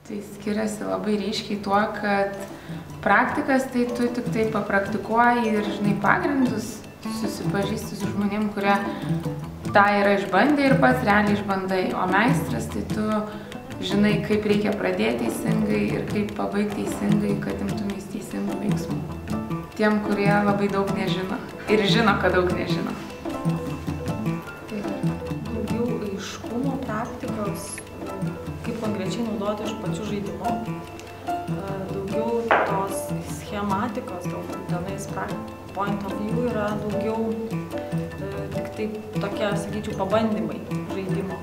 Tai skiriasi labai ryškiai tuo, kad praktikas tai tu tik tai papraktikuoji ir žinai pagrindus, susipažįsti su žmonėm, kurie tą yra išbandę ir pats realiai išbandai, o meistras tai tu žinai, kaip reikia pradėti teisingai ir kaip pabaigti teisingai, kad imtumės teisingų veiksmų. Tiem, kurie labai daug nežino ir žino, kad daug nežino. Tai daugiau aiškumo praktikos, kaip konkrečiai naudoti iš pačių žaidimų, daugiau tos schematikos, galbūt tenais point of view yra daugiau tik taip tokie, sakyčiau, pabandymai žaidimo.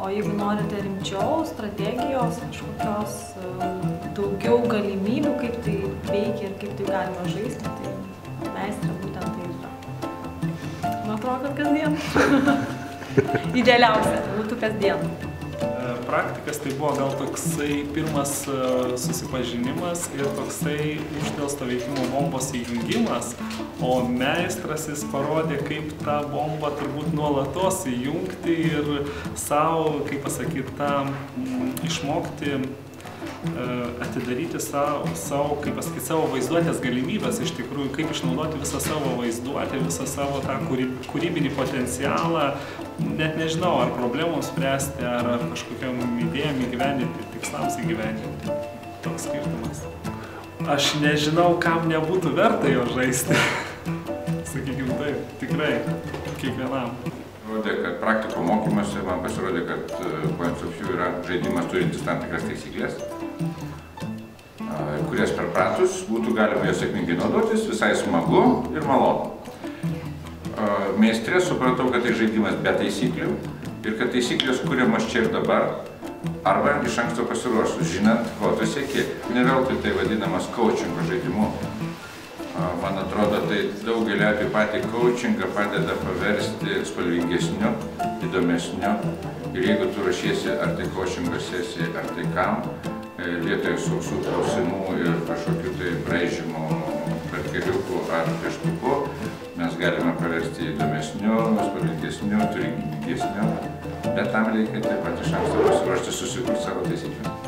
O jeigu norite rimčiau, strategijos, kažkokios daugiau galimybių, kaip tai veikia ir kaip tai galima žaisti, tai meistrė būtent tai yra. Man atrodo, kad kasdien. Idealiausia būtų kasdien. Praktikas tai buvo gal toksai pirmas susipažinimas ir toksai uždelsto veikimo bombos įjungimas, o meistras jis parodė, kaip tą bombą turbūt nuolatos įjungti ir savo, kaip pasakyti, tą išmokti atidaryti savo, kaip pasakyti, savo vaizduotės galimybės, iš tikrųjų, kaip išnaudoti visą savo vaizduotę, visą savo tą kūrybinį potencialą, net nežinau, ar problemams spręsti, ar kažkokiam idėjom įgyvendinti, tikslams įgyvendinti. Toks skirtumas. Aš nežinau, kam nebūtų verta jo žaisti. Sakykim taip, tikrai, kiekvienam. Kad praktikų mokymuose man pasirodė, kad Points of View yra žaidimas turintis tam tikras taisyklės, kurias perpratus būtų galima jos sėkmingai naudotis, visai smagu ir malonu. Meistrė supratau, kad tai žaidimas be taisyklių ir kad taisyklės kuriamos čia ir dabar, arba iš anksto pasiruošus, žinant, ko tu sieki. Ne veltui tai vadinamas coachingo žaidimu. Man atrodo, tai daugelį apie patį coachingą padeda paversti spalvingesniu, įdomesniu. Ir jeigu tu ruošiesi ar tai coachingo sesijai, ar tai kam, vietoje sausų klausimų ir kažkokių tai braižymų perkeliukų ar pieštukų, mes galime paversti įdomesniu, spalvingesniu, turingesniu. Bet tam reikia taip pat iš anksto pasiruošti, susikurti savo taisyklės.